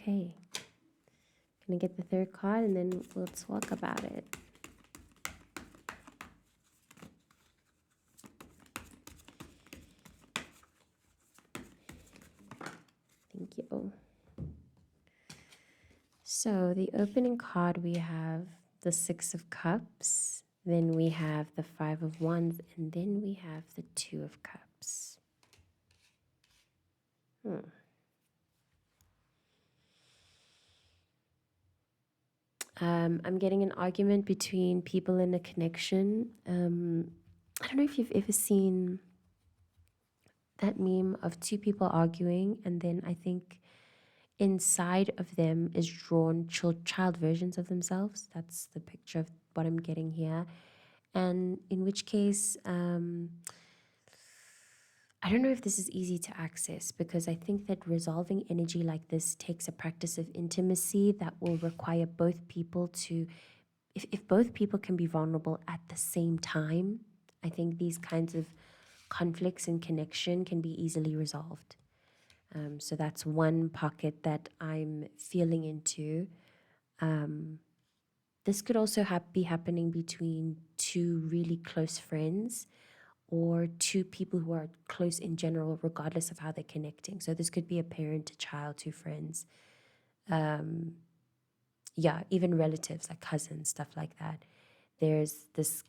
Okay. Gonna get the third card and then we'll talk about it. Thank you. So the opening card, we have the Six of Cups, then we have the Five of Wands, and then we have the Two of Cups. I'm getting an argument between people in a connection. I don't know if you've ever seen that meme of two people arguing, and then I think inside of them is drawn child versions of themselves. That's the picture of what I'm getting here. And in which case, I don't know if this is easy to access, because I think that resolving energy like this takes a practice of intimacy that will require both people to, if both people can be vulnerable at the same time, I think these kinds of conflicts and connection can be easily resolved. So that's one pocket that I'm feeling into. This could also be happening between two really close friends or two people who are close in general, regardless of how they're connecting. So this could be a parent, a child, two friends. Even relatives like cousins, stuff like that. There's this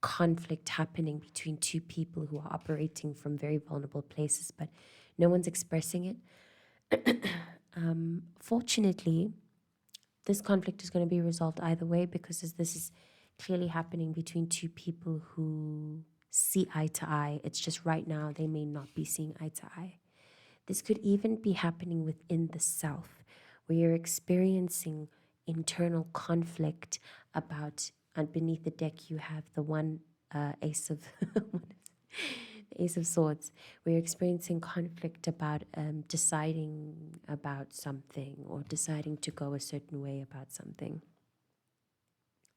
conflict happening between two people who are operating from very vulnerable places, but no one's expressing it. Fortunately, this conflict is going to be resolved either way, because this is clearly happening between two people who see eye to eye. It's just right now they may not be seeing eye to eye. This could even be happening within the self, where you're experiencing internal conflict about, and beneath the deck you have the one ace of Ace of Swords, where you're experiencing conflict about deciding about something or deciding to go a certain way about something.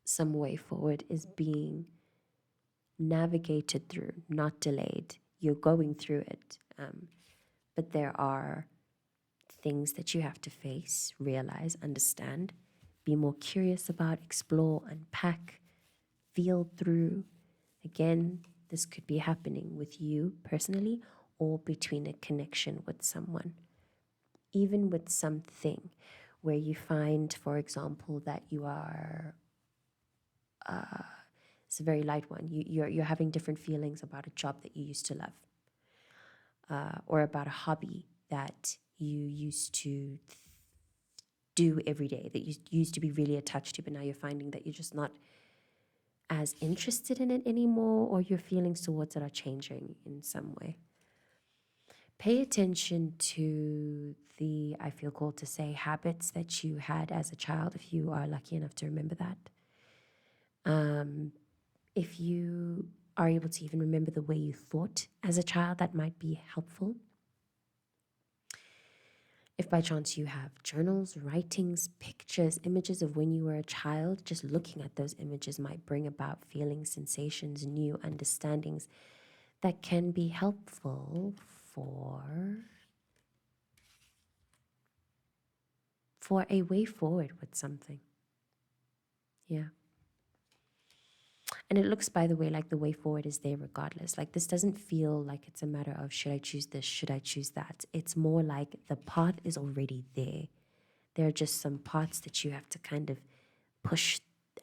Some way forward is being navigated through, not delayed. You're going through it, but there are things that you have to face, realize, understand, be more curious about, explore, unpack, feel through. Again, this could be happening with you personally or between a connection with someone. Even with something where you find, for example, that you are, it's a very light one, you're having different feelings about a job that you used to love, or about a hobby that you used to do every day, that you used to be really attached to, but now you're finding that you're just not as interested in it anymore, or your feelings towards it are changing in some way. Pay attention to the, I feel called to say, habits that you had as a child, if you are lucky enough to remember that. If you are able to even remember the way you thought as a child, that might be helpful. If by chance you have journals, writings, pictures, images of when you were a child, just looking at those images might bring about feelings, sensations, new understandings that can be helpful for a way forward with something. Yeah. And it looks, by the way, like the way forward is there regardless. Like, this doesn't feel like it's a matter of, should I choose this, should I choose that? It's more like the path is already there. There are just some parts that you have to kind of push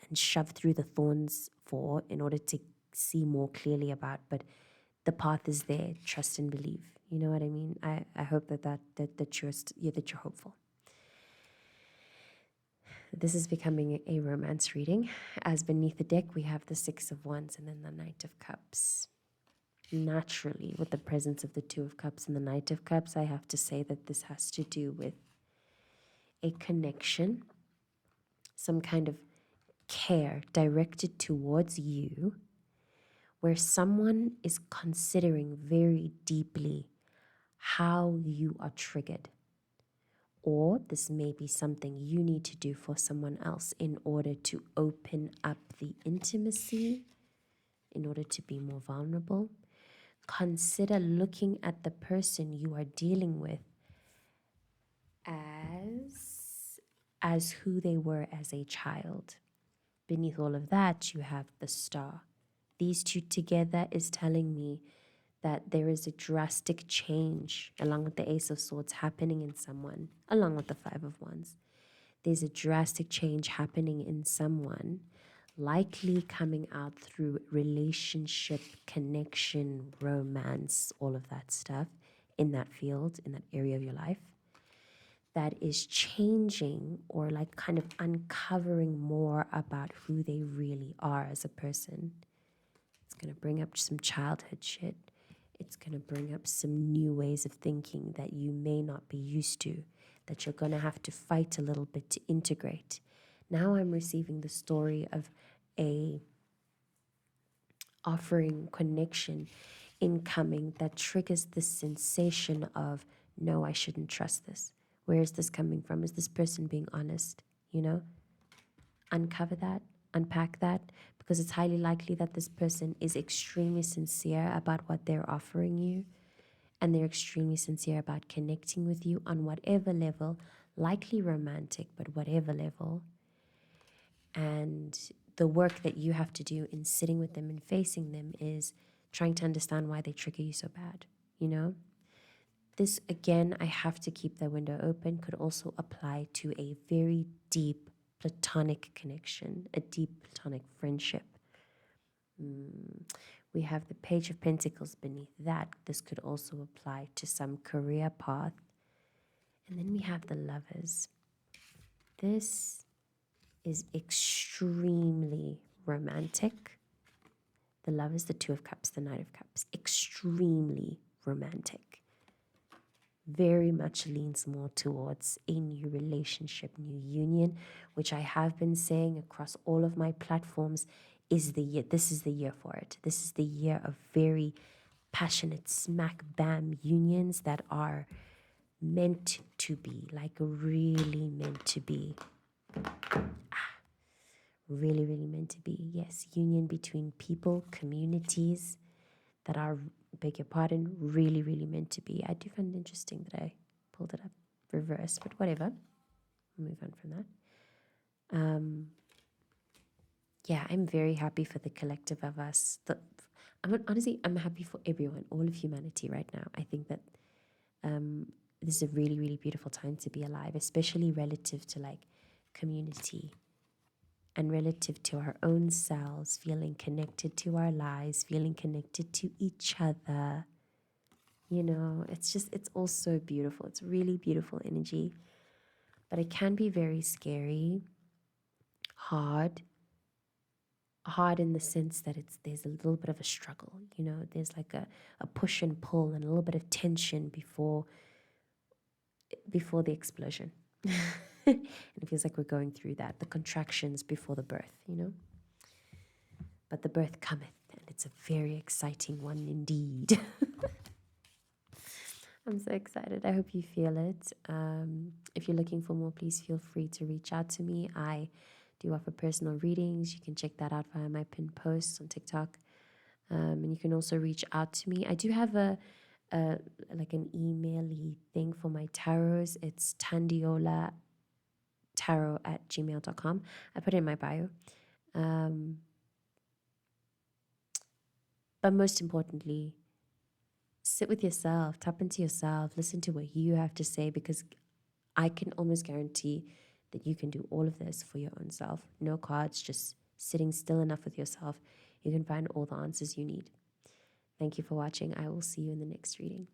and shove through the thorns for in order to see more clearly about, but the path is there. Trust and believe. You know what I mean? I hope that you're hopeful. This is becoming a romance reading, as beneath the deck we have the Six of Wands and then the Knight of Cups. Naturally, with the presence of the Two of Cups and the Knight of Cups, I have to say that this has to do with a connection, some kind of care directed towards you, where someone is considering very deeply how you are triggered. Or this may be something you need to do for someone else in order to open up the intimacy, in order to be more vulnerable. Consider looking at the person you are dealing with as as who they were as a child. Beneath all of that, you have the star. These two together is telling me that there is a drastic change along with the Ace of Swords happening in someone, along with the Five of Wands. There's a drastic change happening in someone, likely coming out through relationship, connection, romance, all of that stuff in that field, in that area of your life, that is changing or like kind of uncovering more about who they really are as a person. It's going to bring up some childhood shit. It's going to bring up some new ways of thinking that you may not be used to, that you're going to have to fight a little bit to integrate. Now I'm receiving the story of a offering connection incoming that triggers this sensation of, no, I shouldn't trust this. Where is this coming from? Is this person being honest? You know, uncover that, unpack that, because it's highly likely that this person is extremely sincere about what they're offering you, and they're extremely sincere about connecting with you on whatever level, likely romantic, but whatever level. And the work that you have to do in sitting with them and facing them is trying to understand why they trigger you so bad, you know? This, again, I have to keep the window open, could also apply to a very deep platonic connection, a deep platonic friendship. We have the Page of Pentacles beneath that. This could also apply to some career path. And then we have the Lovers. This is extremely romantic. The Lovers, the Two of Cups, the Knight of Cups, extremely romantic. Very much leans more towards a new relationship, new union, which I have been saying across all of my platforms is the year. This is the year for it. This is the year of very passionate smack bam unions that are meant to be, like really meant to be. Really, really meant to be. Yes, union between people, communities that are, beg your pardon, really, really meant to be. I do find it interesting that I pulled it up reverse, but whatever. We'll move on from that. Yeah, I'm very happy for the collective of us. Honestly, I'm happy for everyone, all of humanity right now. I think that this is a really, really beautiful time to be alive, especially relative to like community and relative to our own selves, feeling connected to our lives, feeling connected to each other. You know, it's all so beautiful. It's really beautiful energy, but it can be very scary, hard in the sense that there's a little bit of a struggle. You know, there's like a push and pull and a little bit of tension before the explosion. And it feels like we're going through that, the contractions before the birth, you know. But the birth cometh, and it's a very exciting one indeed. I'm so excited. I hope you feel it. If you're looking for more, please feel free to reach out to me. I do offer personal readings. You can check that out via my pinned posts on TikTok. And you can also reach out to me. I do have like an email-y thing for my tarots. It's thandiola@gmail.com. I put it in my bio. But most importantly, sit with yourself, tap into yourself, listen to what you have to say, because I can almost guarantee that you can do all of this for your own self. No cards, just sitting still enough with yourself. You can find all the answers you need. Thank you for watching. I will see you in the next reading.